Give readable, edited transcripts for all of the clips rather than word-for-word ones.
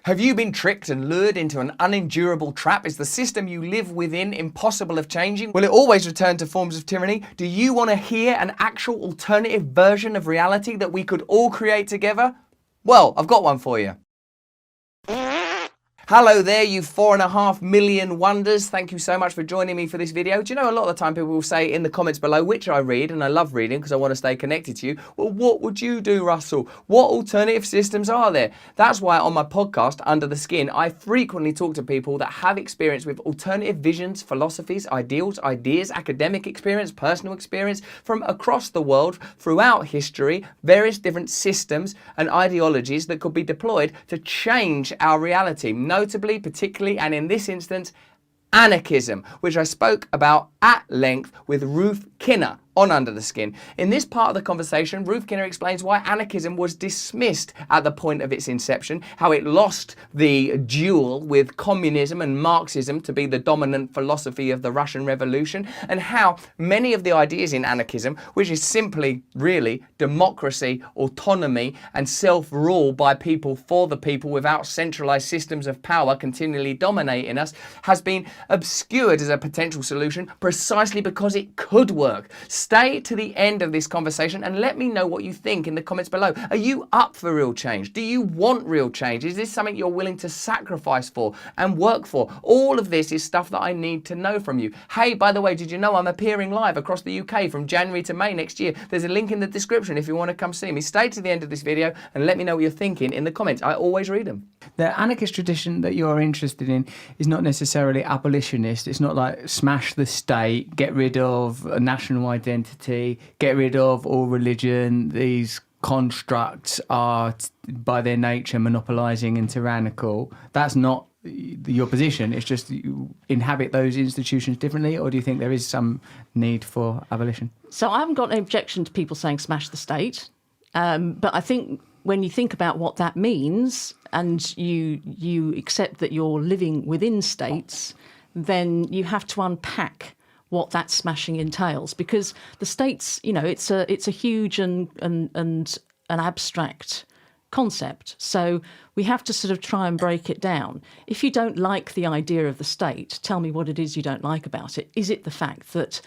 Have you been tricked and lured into an unendurable trap? Is the system you live within impossible of changing? Will it always return to forms of tyranny? Do you want to hear an actual alternative version of reality that we could all create together? Well, I've got one for you. Hello there, you 4.5 million wonders. Thank you so much for joining me for this video. Do you know, a lot of the time people will say in the comments below, which I read, and I love reading because I want to stay connected to you, well, what would you do, Russell? What alternative systems are there? That's why on my podcast, Under the Skin, I frequently talk to people that have experience with alternative visions, philosophies, ideals, ideas, academic experience, personal experience from across the world, throughout history, various different systems and ideologies that could be deployed to change our reality. Notably, particularly, and in this instance, anarchism, which I spoke about at length with Ruth Kinna on Under the Skin. In this part of the conversation, Ruth Kinna explains why anarchism was dismissed at the point of its inception, how it lost the duel with communism and Marxism to be the dominant philosophy of the Russian Revolution, and how many of the ideas in anarchism, which is simply really democracy, autonomy, and self-rule by people for the people without centralized systems of power continually dominating us, has been obscured as a potential solution precisely because it could work. Stay to the end of this conversation and let me know what you think in the comments below. Are you up for real change? Do you want real change? Is this something you're willing to sacrifice for and work for? All of this is stuff that I need to know from you. Hey, by the way, did you know I'm appearing live across the UK from January to May next year? There's a link in the description if you want to come see me. Stay to the end of this video and let me know what you're thinking in the comments. I always read them. The anarchist tradition that you're interested in is not necessarily abolitionist. It's not like smash the state, get rid of a national identity, get rid of all religion. These constructs are, by their nature, monopolising and tyrannical. That's not your position. It's just you inhabit those institutions differently, or do you think there is some need for abolition? So I haven't got an objection to people saying smash the state, but I think when you think about what that means and you accept that you're living within states, then you have to unpack what that smashing entails, because the states, you know, it's a huge and an abstract concept. So we have to sort of try and break it down. If you don't like the idea of the state, tell me what it is you don't like about it. Is it the fact that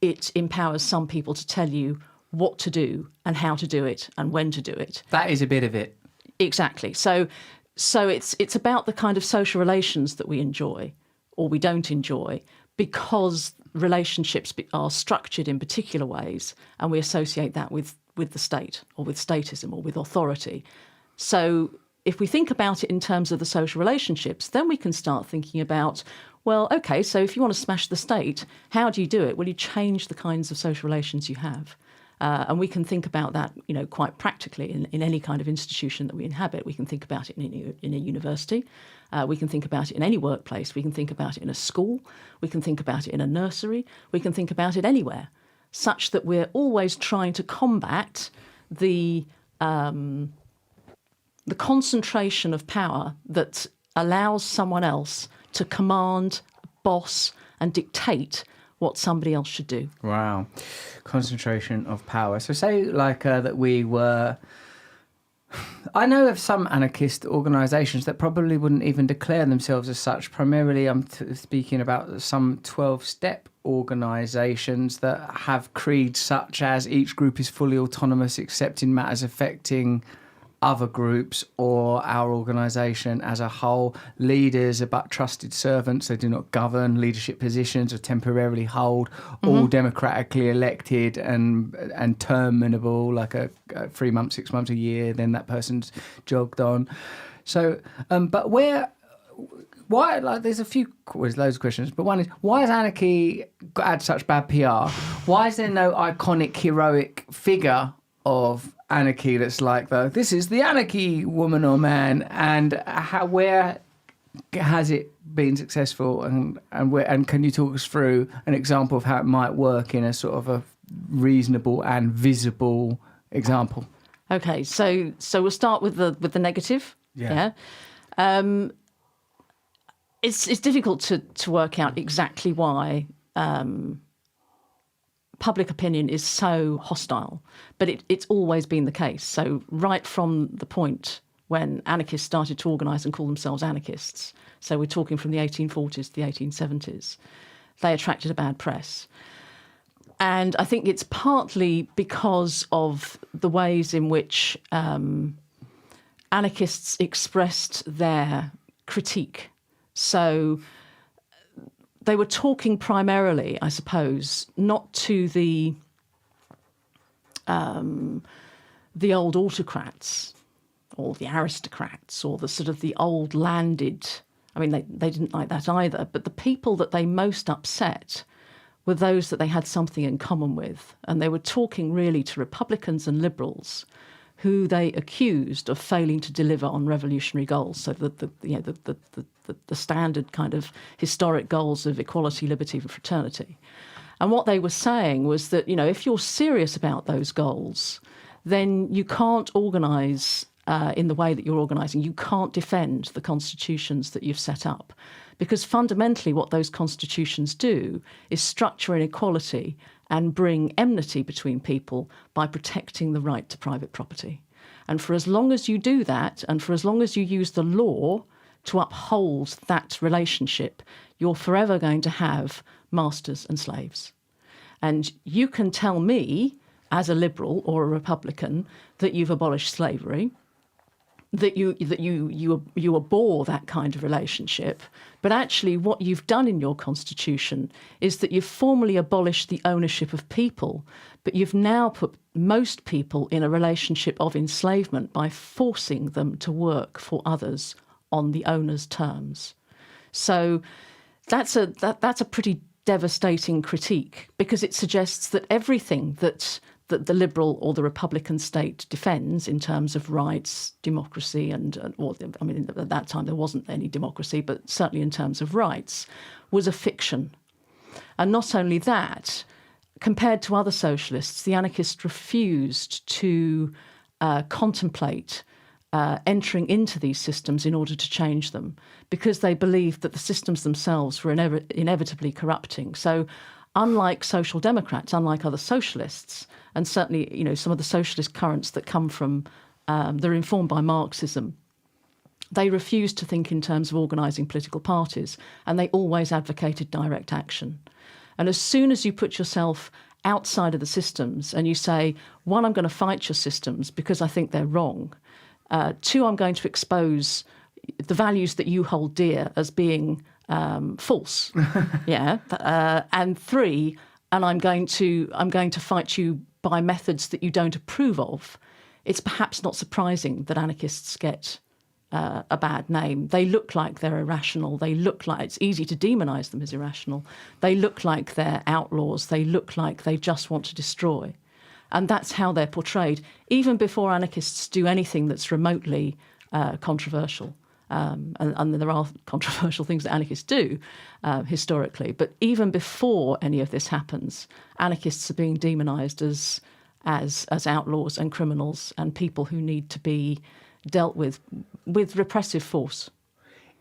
it empowers some people to tell you what to do and how to do it and when to do it? That is a bit of it. Exactly. So it's about the kind of social relations that we enjoy or we don't enjoy, because relationships are structured in particular ways, and we associate that with the state or with statism or with authority. So if we think about it in terms of the social relationships, then we can start thinking about, well, okay, so if you want to smash the state, how do you do it? Well, you change the kinds of social relations you have. And we can think about that, you know, quite practically in any kind of institution that we inhabit. We can think about it in a university. We can think about it in any workplace. We can think about it in a school. We can think about it in a nursery. We can think about it anywhere, such that we're always trying to combat the concentration of power that allows someone else to command, boss, and dictate what somebody else should do. Wow. Concentration of power. So say like that we were... I know of some anarchist organisations that probably wouldn't even declare themselves as such. Primarily I'm speaking about some 12-step organisations that have creeds such as each group is fully autonomous except in matters affecting other groups or our organisation as a whole. Leaders are but trusted servants. They do not govern. Leadership positions or temporarily hold, all democratically elected and terminable, like a 3 months, 6 months, a year, then that person's jogged on. So, but why, like there's loads of questions, but one is, why has anarchy had such bad PR? Why is there no iconic, heroic figure of anarchy that's like, this is the anarchy woman or man, and where has it been successful, and can you talk us through an example of how it might work in a sort of a reasonable and visible example? Okay, so we'll start with the negative. Yeah. It's difficult to work out exactly why public opinion is so hostile, but it's always been the case. So right from the point when anarchists started to organise and call themselves anarchists. So we're talking from the 1840s to the 1870s. They attracted a bad press. And I think it's partly because of the ways in which anarchists expressed their critique. So they were talking primarily, I suppose, not to the old autocrats or the aristocrats or the sort of the old landed. I mean, they didn't like that either. But the people that they most upset were those that they had something in common with. And they were talking really to Republicans and liberals who they accused of failing to deliver on revolutionary goals. So the standard kind of historic goals of equality, liberty and fraternity. And what they were saying was that, if you're serious about those goals, then you can't organise in the way that you're organising. You can't defend the constitutions that you've set up. Because fundamentally what those constitutions do is structure inequality and bring enmity between people by protecting the right to private property. And for as long as you do that, and for as long as you use the law to uphold that relationship, you're forever going to have masters and slaves. And you can tell me, as a liberal or a Republican, that you've abolished slavery, that you abhor that kind of relationship, but actually what you've done in your constitution is that you've formally abolished the ownership of people, but you've now put most people in a relationship of enslavement by forcing them to work for others on the owner's terms. So that's a pretty devastating critique, because it suggests that everything that the liberal or the Republican state defends in terms of rights, democracy, at that time there wasn't any democracy, but certainly in terms of rights, was a fiction. And not only that, compared to other socialists, the anarchists refused to contemplate entering into these systems in order to change them, because they believed that the systems themselves were inevitably corrupting. So unlike social democrats, unlike other socialists, and certainly some of the socialist currents that come from, they're informed by Marxism, they refused to think in terms of organising political parties, and they always advocated direct action. And as soon as you put yourself outside of the systems and you say, one, I'm going to fight your systems because I think they're wrong. Two, I'm going to expose the values that you hold dear as being false. And three, and I'm going to fight you by methods that you don't approve of. It's perhaps not surprising that anarchists get a bad name. They look like they're irrational. They look like it's easy to demonise them as irrational. They look like they're outlaws. They look like they just want to destroy. And that's how they're portrayed, even before anarchists do anything that's remotely controversial. And there are controversial things that anarchists do historically. But even before any of this happens, anarchists are being demonised as outlaws and criminals and people who need to be dealt with repressive force.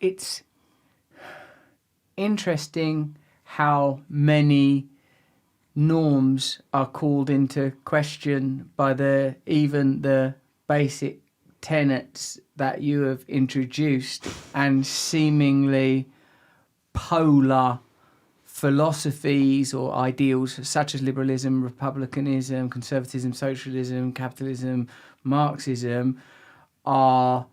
It's interesting how many norms are called into question by even the basic tenets that you have introduced, and seemingly polar philosophies or ideals such as liberalism, republicanism, conservatism, socialism, capitalism, Marxism are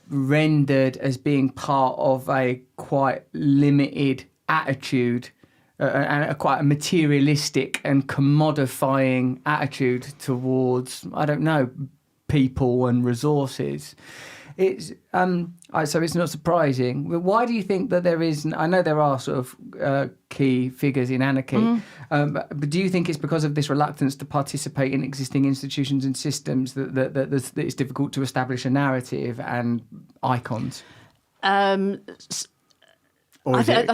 rendered as being part of a quite limited attitude and quite a materialistic and commodifying attitude towards, people and resources. It's so it's not surprising. But why do you think that there is? I know there are sort of key figures in anarchy, but do you think it's because of this reluctance to participate in existing institutions and systems that it's difficult to establish a narrative and icons? I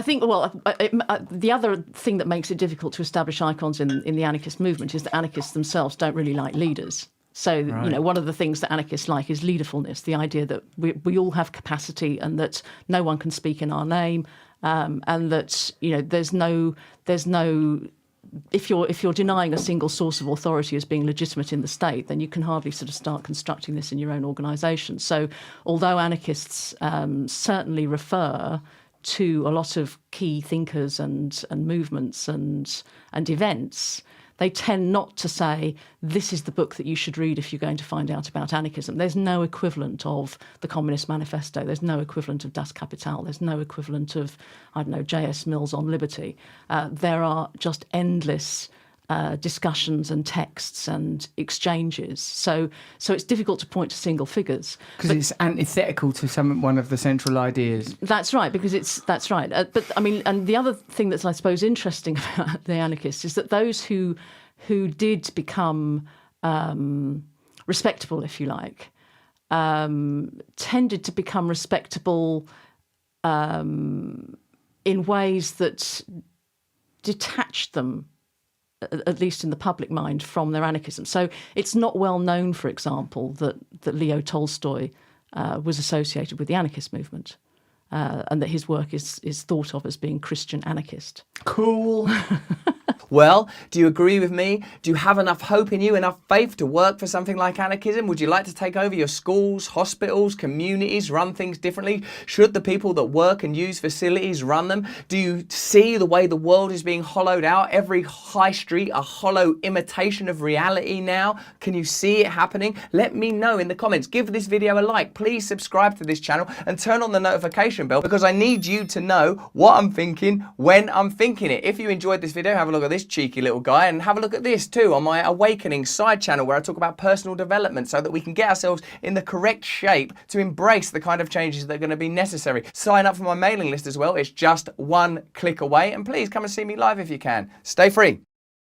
think the other thing that makes it difficult to establish icons in the anarchist movement is that anarchists themselves don't really like leaders. So, right. One of the things that anarchists like is leaderfulness, the idea that we all have capacity and that no one can speak in our name, and that, there's no if you're denying a single source of authority as being legitimate in the state, then you can hardly sort of start constructing this in your own organisation. So although anarchists certainly refer to a lot of key thinkers and movements and events, they tend not to say, this is the book that you should read if you're going to find out about anarchism. There's no equivalent of the Communist Manifesto. There's no equivalent of Das Kapital. There's no equivalent of, I don't know, J.S. Mill's On Liberty. There are just endless discussions and texts and exchanges. So it's difficult to point to single figures. Because it's antithetical to one of the central ideas. That's right, that's right. But I mean, and the other thing that's, I suppose, interesting about the anarchists is that those who did become respectable, if you like, tended to become respectable in ways that detached them, at least in the public mind, from their anarchism. So it's not well known, for example, that Leo Tolstoy was associated with the anarchist movement, and that his work is thought of as being Christian anarchist. Cool. Well, do you agree with me? Do you have enough hope in you, enough faith to work for something like anarchism? Would you like to take over your schools, hospitals, communities, run things differently? Should the people that work and use facilities run them? Do you see the way the world is being hollowed out? Every high street a hollow imitation of reality now? Can you see it happening? Let me know in the comments. Give this video a like. Please subscribe to this channel and turn on the notification bell, because I need you to know what I'm thinking when I'm thinking it. If you enjoyed this video, have a look at this cheeky little guy, and have a look at this too on my Awakening side channel, where I talk about personal development so that we can get ourselves in the correct shape to embrace the kind of changes that are going to be necessary. Sign up for my mailing list as well. It's just one click away, and please come and see me live if you can. Stay free.